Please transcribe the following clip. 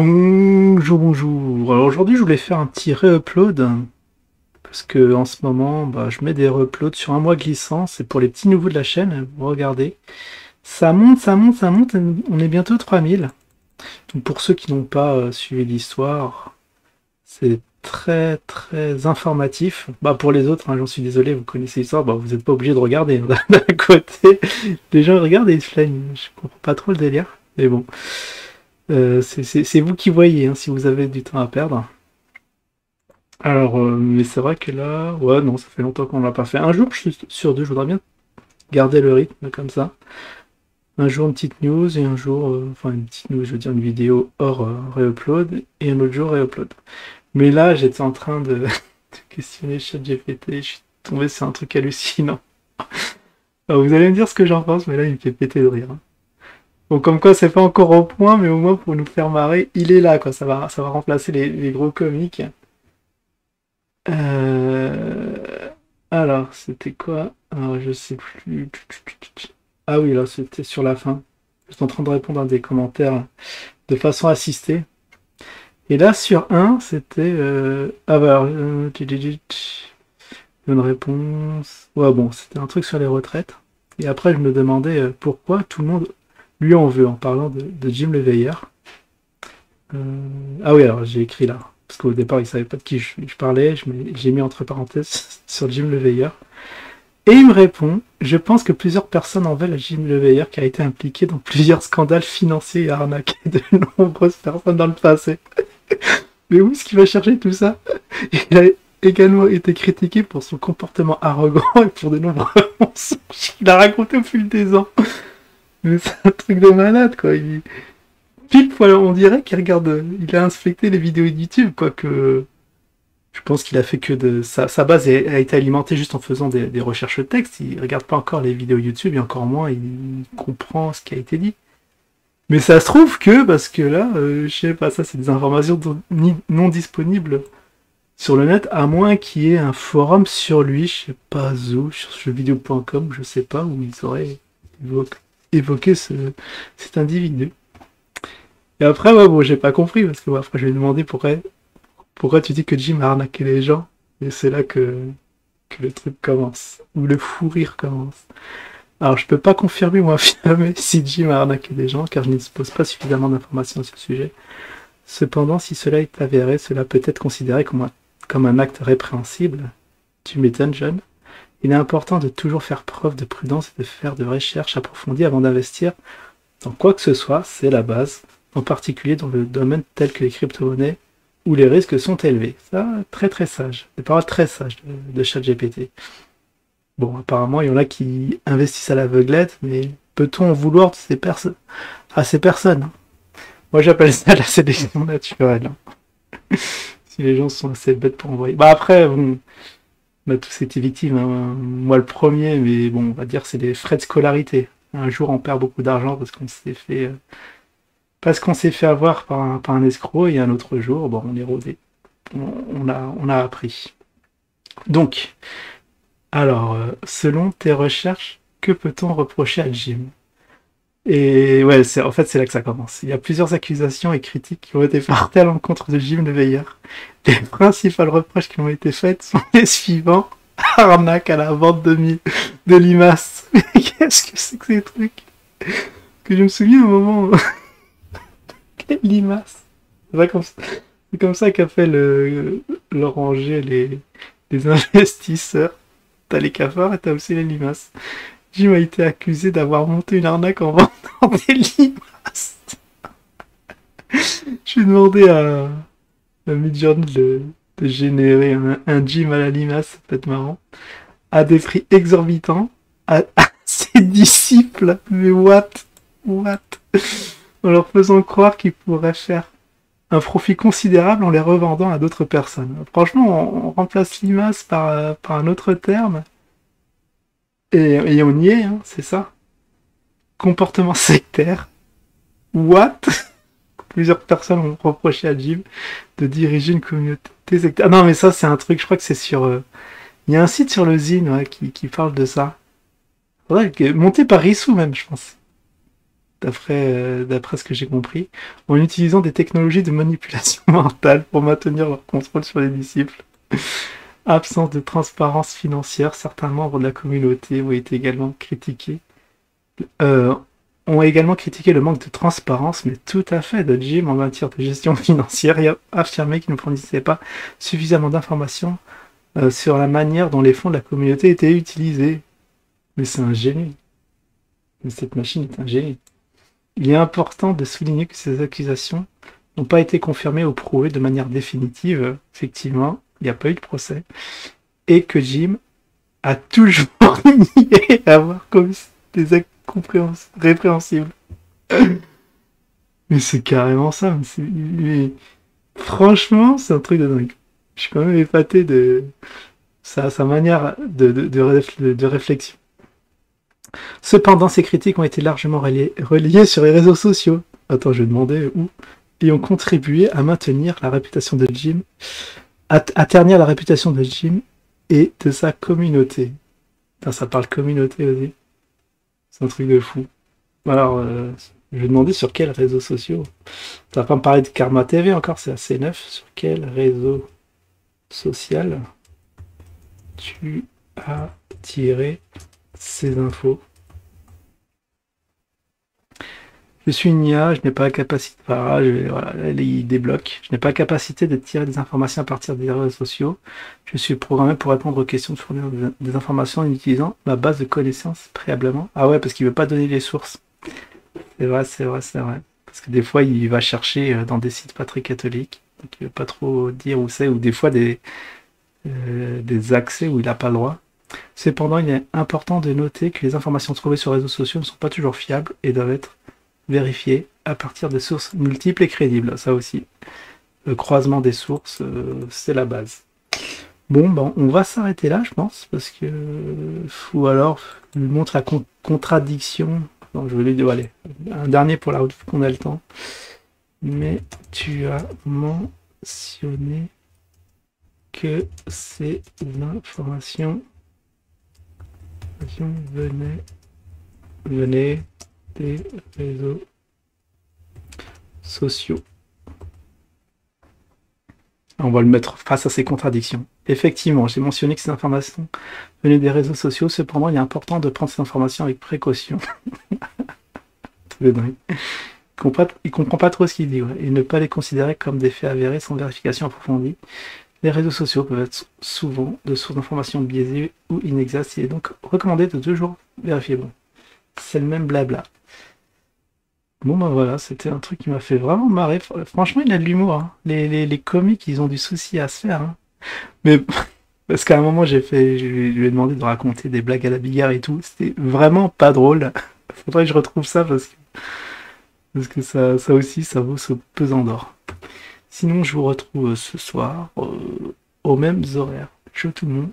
Bonjour, bonjour. Alors aujourd'hui, je voulais faire un petit re-upload parce que en ce moment, je mets des re-uploads sur un mois glissant. C'est pour les petits nouveaux de la chaîne. Vous regardez, ça monte, ça monte, ça monte. On est bientôt 3000. Donc pour ceux qui n'ont pas suivi l'histoire, c'est très très informatif. Pour les autres, hein, j'en suis désolé, vous connaissez l'histoire, vous n'êtes pas obligé de regarder. D'un côté, les gens regardent et ils se plaignent. Je comprends pas trop le délire, mais bon. C'est vous qui voyez, hein, si vous avez du temps à perdre. Alors, mais c'est vrai que là, ouais, non, ça fait longtemps qu'on l'a pas fait. Un jour, je suis sur deux, je voudrais bien garder le rythme comme ça. Un jour, une petite news, et un jour, enfin, une petite news, je veux dire, une vidéo hors re-upload, et un autre jour, re-upload. Mais là, j'étais en train de, de questionner ChatGPT, je suis tombé sur un truc hallucinant. Alors, vous allez me dire ce que j'en pense, mais là, il me fait péter de rire, hein. Bon, comme quoi, c'est pas encore au point, mais au moins, pour nous faire marrer, il est là, quoi. Ça va remplacer les gros comiques. Alors, c'était quoi? Alors, je sais plus. Ah oui, là, c'était sur la fin. J'étais en train de répondre à des commentaires de façon assistée. Et là, sur un, c'était... Bonne réponse. Ouais, bon, c'était un truc sur les retraites. Et après, je me demandais pourquoi tout le monde lui en veut en parlant de Jim le Veilleur. Ah oui, alors j'ai écrit là. Parce qu'au départ, il savait pas de qui je parlais. J'ai mis entre parenthèses sur Jim le Veilleur. Et il me répond: je pense que plusieurs personnes en veulent à Jim le Veilleur qui a été impliqué dans plusieurs scandales financiers et a arnaqué de nombreuses personnes dans le passé. Mais où est-ce qu'il va chercher tout ça? Il a également été critiqué pour son comportement arrogant et pour de nombreux mensonges qu'il a raconté au fil des ans. Mais c'est un truc de malade, quoi. Pile poil, on dirait qu'il regarde, il a inspecté les vidéos de YouTube, quoi, que je pense qu'il a fait que de sa base a été alimentée juste en faisant des recherches de texte. Il regarde pas encore les vidéos YouTube et encore moins il comprend ce qui a été dit. Mais ça se trouve que, parce que là, je sais pas, ça c'est des informations non disponibles sur le net, à moins qu'il y ait un forum sur lui, je sais pas où, sur jeuxvideo.com, je sais pas, où ils auraient évoqué cet individu. Et après, ouais, bon, j'ai pas compris, parce que après, je lui ai demandé pourquoi tu dis que Jim a arnaqué les gens. Et c'est là que le truc commence. Ou le fou rire commence. Alors, je peux pas confirmer ou affirmer si Jim a arnaqué des gens, car je ne dispose pas suffisamment d'informations sur ce sujet. Cependant, si cela est avéré, cela peut être considéré comme un acte répréhensible. Tu m'étonnes, John. Il est important de toujours faire preuve de prudence et de faire de recherches approfondies avant d'investir dans quoi que ce soit, c'est la base, en particulier dans le domaine tel que les crypto-monnaies, où les risques sont élevés. Ça, très très sage. Des paroles très sages de ChatGPT. Bon, apparemment, il y en a qui investissent à l'aveuglette, mais peut-on en vouloir à ces personnes? Moi, j'appelle ça la sélection naturelle, hein. Si les gens sont assez bêtes pour envoyer. Après, bon, on a tous été victimes, hein. Moi, le premier, mais bon, on va dire c'est les frais de scolarité. Un jour, on perd beaucoup d'argent parce qu'on s'est fait avoir par un escroc, et un autre jour, bon, on est rodé. On a appris. Donc, alors, selon tes recherches, que peut-on reprocher à Jim? Et ouais, en fait, c'est là que ça commence. Il y a plusieurs accusations et critiques qui ont été portées à l'encontre de Jim le Veilleur. Les principales reproches qui ont été faites sont les suivants. Arnaque à la vente de limaces. Mais qu'est-ce que c'est que ces trucs? Que je me souviens au moment où... Quelle limace? C'est comme ça qu'a fait l'oranger les investisseurs. T'as les cafards et t'as aussi les limaces. Jim a été accusé d'avoir monté une arnaque en vendant des limaces. Je vais demander à Midjourney de générer un Jim à la limace, ça peut être marrant. À des prix exorbitants, à ses disciples. Mais what? En leur faisant croire qu'ils pourraient faire un profit considérable en les revendant à d'autres personnes. Franchement, on remplace limace par un autre terme. Et on y est, hein, c'est ça. Comportement sectaire. What? Plusieurs personnes ont reproché à Jim de diriger une communauté sectaire. Ah non, mais ça, c'est un truc, je crois que c'est sur... Il y a un site sur le Zine, ouais, qui parle de ça. Ouais, monté par Rissou même, je pense. d'après ce que j'ai compris, en utilisant des technologies de manipulation mentale pour maintenir leur contrôle sur les disciples. Absence de transparence financière, certains membres de la communauté euh, ont également critiqué le manque de transparence, mais tout à fait, de Jim en matière de gestion financière et a affirmé qu'il ne fournissait pas suffisamment d'informations sur la manière dont les fonds de la communauté étaient utilisés. Mais c'est un génie. Mais cette machine est un génie. Il est important de souligner que ces accusations n'ont pas été confirmées ou prouvées de manière définitive. Effectivement, il n'y a pas eu de procès. Et que Jim a toujours nié avoir commis des actes répréhensibles. Mais c'est carrément ça. Franchement, c'est un truc de dingue. Je suis quand même épaté de sa manière de réflexion. Cependant, ces critiques ont été largement relayées sur les réseaux sociaux. Attends, je vais demander où. Et ont contribué à maintenir la réputation de Jim, à ternir la réputation de Jim et de sa communauté. Putain, ça parle communauté aussi. C'est un truc de fou. Alors, je vais demander sur quels réseaux sociaux. Ça va pas me parler de Karma TV encore, c'est assez neuf. Sur quel réseau social tu as tiré ces infos? Je suis une IA, je n'ai pas la capacité. Voilà, il débloque. Je n'ai pas la capacité de tirer des informations à partir des réseaux sociaux. Je suis programmé pour répondre aux questions, de fournir des informations en utilisant ma base de connaissances préalablement. Ah ouais, parce qu'il veut pas donner les sources. C'est vrai, c'est vrai, c'est vrai. Parce que des fois, il va chercher dans des sites pas très catholiques. Donc il veut pas trop dire où c'est, ou des fois des accès où il n'a pas le droit. Cependant, il est important de noter que les informations trouvées sur les réseaux sociaux ne sont pas toujours fiables et doivent être vérifiées à partir de sources multiples et crédibles. Ça aussi, le croisement des sources, c'est la base. Bon, ben, on va s'arrêter là, je pense, parce que ou alors lui montre la contradiction. Non, je vais lui dire, allez, un dernier pour la route, qu'on a le temps. Mais tu as mentionné que ces informations venaient des réseaux sociaux. On va le mettre face à ces contradictions. Effectivement, j'ai mentionné que ces informations venaient des réseaux sociaux, cependant il est important de prendre ces informations avec précaution. Il comprend pas trop ce qu'il dit, ouais, et ne pas les considérer comme des faits avérés sans vérification approfondie. Les réseaux sociaux peuvent être souvent de sources d'informations biaisées ou inexactes. Il est donc recommandé de toujours vérifier. Bon, c'est le même blabla. Bon ben voilà, c'était un truc qui m'a fait vraiment marrer. Franchement, il a de l'humour. Hein. Les comiques, ils ont du souci à se faire. Hein. Mais parce qu'à un moment, je lui ai demandé de raconter des blagues à la bigarre et tout. C'était vraiment pas drôle. Faudrait que je retrouve ça parce que ça aussi, ça vaut ce pesant d'or. Sinon, je vous retrouve ce soir aux mêmes horaires. Ciao tout le monde.